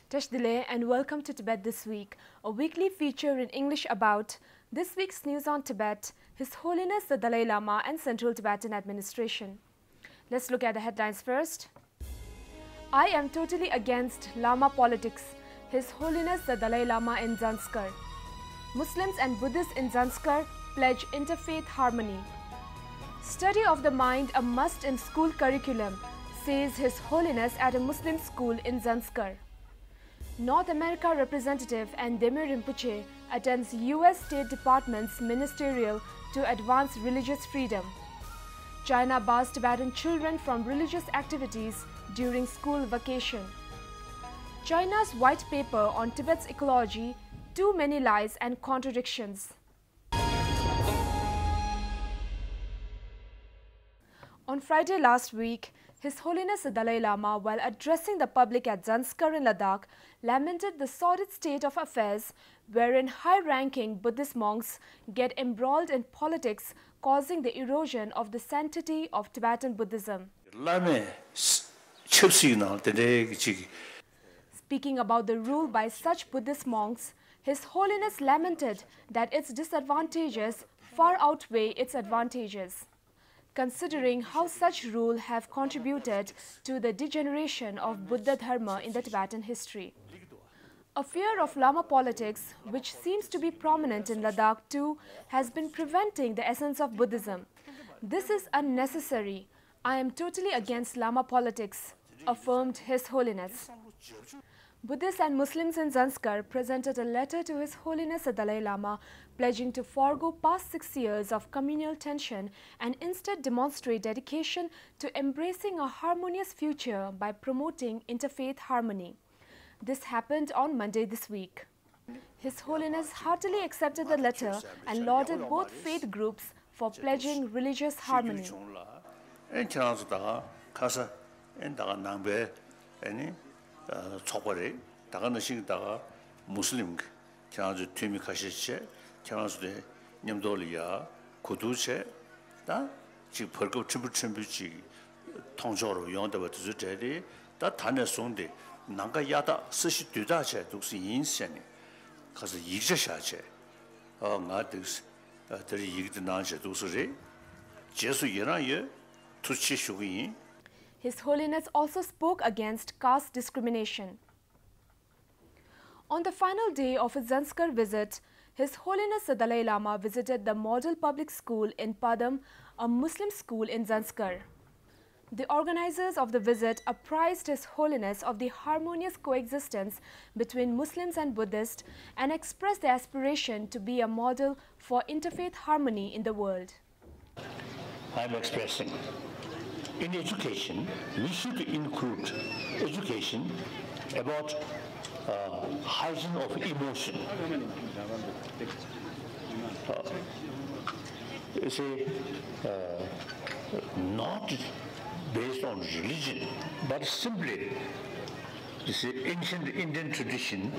Tashdile and welcome to Tibet This Week, a weekly feature in English about this week's news on Tibet, His Holiness the Dalai Lama and Central Tibetan Administration. Let's look at the headlines first. I am totally against Lama politics, His Holiness the Dalai Lama in Zanskar. Muslims and Buddhists in Zanskar pledge interfaith harmony. Study of the mind a must in school curriculum, says His Holiness at a Muslim school in Zanskar. North America representative and Demir Rinpoche attends U.S. State Department's ministerial to advance religious freedom. China bars Tibetan children from religious activities during school vacation. China's white paper on Tibet's ecology, too many lies and contradictions. On Friday last week, His Holiness the Dalai Lama, while addressing the public at Zanskar in Ladakh, lamented the sordid state of affairs wherein high-ranking Buddhist monks get embroiled in politics, causing the erosion of the sanctity of Tibetan Buddhism. Speaking about the rule by such Buddhist monks, His Holiness lamented that its disadvantages far outweigh its advantages, considering how such rule have contributed to the degeneration of Buddha Dharma in the Tibetan history. A fear of Lama politics, which seems to be prominent in Ladakh too, has been preventing the essence of Buddhism. This is unnecessary. I am totally against Lama politics, affirmed His Holiness. Buddhists and Muslims in Zanskar presented a letter to His Holiness the Dalai Lama pledging to forego past 6 years of communal tension and instead demonstrate dedication to embracing a harmonious future by promoting interfaith harmony. This happened on Monday this week. His Holiness heartily accepted the letter and lauded both faith groups for pledging religious harmony. 촉발에 다가는 신다가 무슬림 장주 팀이 가시체 장주대 님돌이야 고두체 다 지금 벌금 첨부지 통조로 용도가 주제리 다 단에 송데 난가 야다 스시 되다체 독스 인생이 가서 이제샤체 나득스 들이 이기도 나체 독스리 제수 예나예 투치 쇼기. His Holiness also spoke against caste discrimination. On the final day of his Zanskar visit, His Holiness the Dalai Lama visited the Model Public School in Padam, a Muslim school in Zanskar. The organizers of the visit apprised His Holiness of the harmonious coexistence between Muslims and Buddhists and expressed the aspiration to be a model for interfaith harmony in the world. I'm expressing in education, we should include education about hygiene of emotion. Not based on religion, but simply this ancient Indian tradition.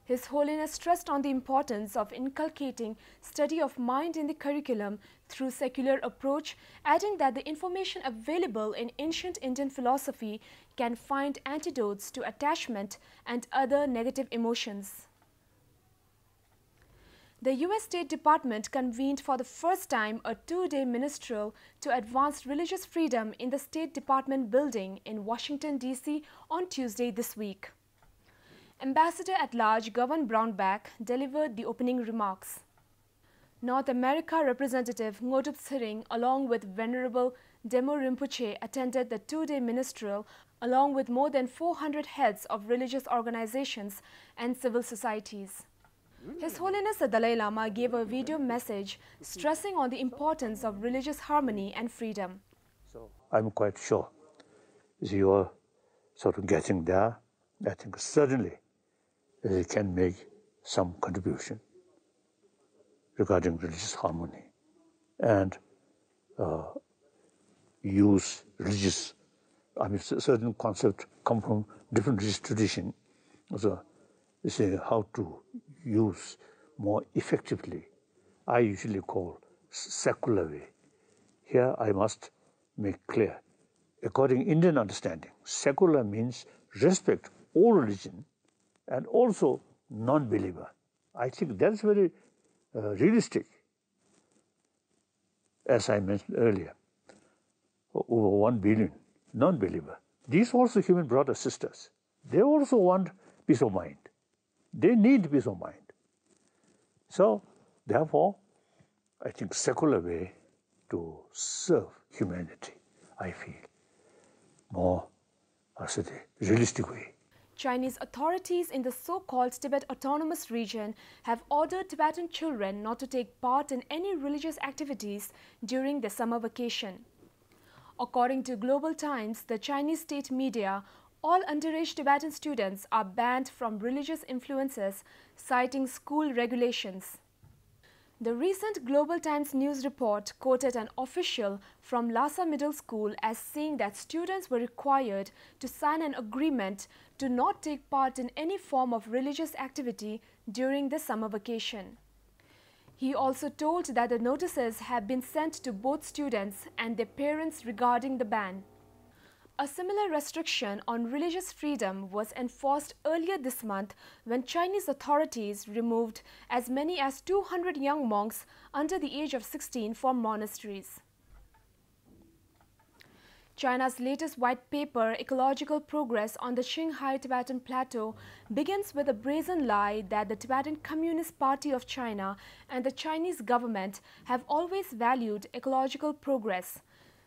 His Holiness stressed on the importance of inculcating study of mind in the curriculum through secular approach, adding that the information available in ancient Indian philosophy can find antidotes to attachment and other negative emotions. The U.S. State Department convened for the first time a 2-day ministerial to advance religious freedom in the State Department building in Washington, D.C. on Tuesday this week. Ambassador-at-Large Govan Brownback delivered the opening remarks. North America Representative Ngodup Tsering along with Venerable Demir Rinpoche attended the 2-day ministerial along with more than 400 heads of religious organizations and civil societies. His Holiness the Dalai Lama gave a video message stressing on the importance of religious harmony and freedom. So I'm quite sure you are sort of getting there. I think certainly it can make some contribution regarding religious harmony and use religious, certain concepts come from different religious traditions. So you say how to use more effectively. I usually call secular way. Here I must make clear, according to Indian understanding, secular means respect all religion and also non-believer. I think that's very realistic. As I mentioned earlier, over 1 billion non-believer. These also human brothers, sisters. They also want peace of mind. They need peace of mind. So, therefore, I think secular way to serve humanity, I feel, more as a realistic way. Chinese authorities in the so-called Tibet Autonomous Region have ordered Tibetan children not to take part in any religious activities during the summer vacation. According to Global Times, the Chinese state media, all underage Tibetan students are banned from religious influences, citing school regulations. The recent Global Times news report quoted an official from Lhasa Middle School as saying that students were required to sign an agreement to not take part in any form of religious activity during the summer vacation. He also told that the notices have been sent to both students and their parents regarding the ban. A similar restriction on religious freedom was enforced earlier this month when Chinese authorities removed as many as 200 young monks under the age of 16 from monasteries. China's latest white paper, Ecological Progress on the Qinghai Tibetan Plateau, begins with a brazen lie that the Tibetan Communist Party of China and the Chinese government have always valued ecological progress,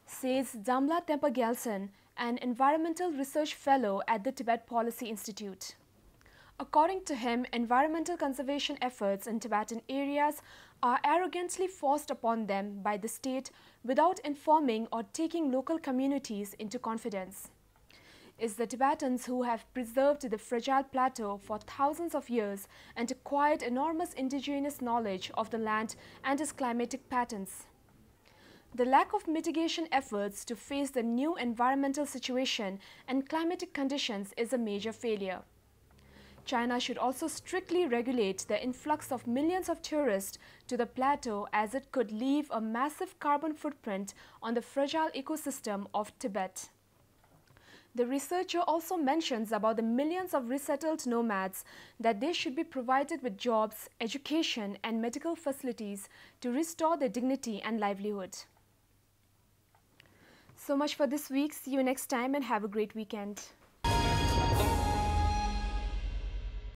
says Damla Tempa Gelson, an environmental research fellow at the Tibet Policy Institute. According to him, environmental conservation efforts in Tibetan areas are arrogantly forced upon them by the state without informing or taking local communities into confidence. It's the Tibetans who have preserved the fragile plateau for thousands of years and acquired enormous indigenous knowledge of the land and its climatic patterns. The lack of mitigation efforts to face the new environmental situation and climatic conditions is a major failure. China should also strictly regulate the influx of millions of tourists to the plateau, as it could leave a massive carbon footprint on the fragile ecosystem of Tibet. The researcher also mentions about the millions of resettled nomads that they should be provided with jobs, education, and medical facilities to restore their dignity and livelihood. So much for this week. See you next time and have a great weekend.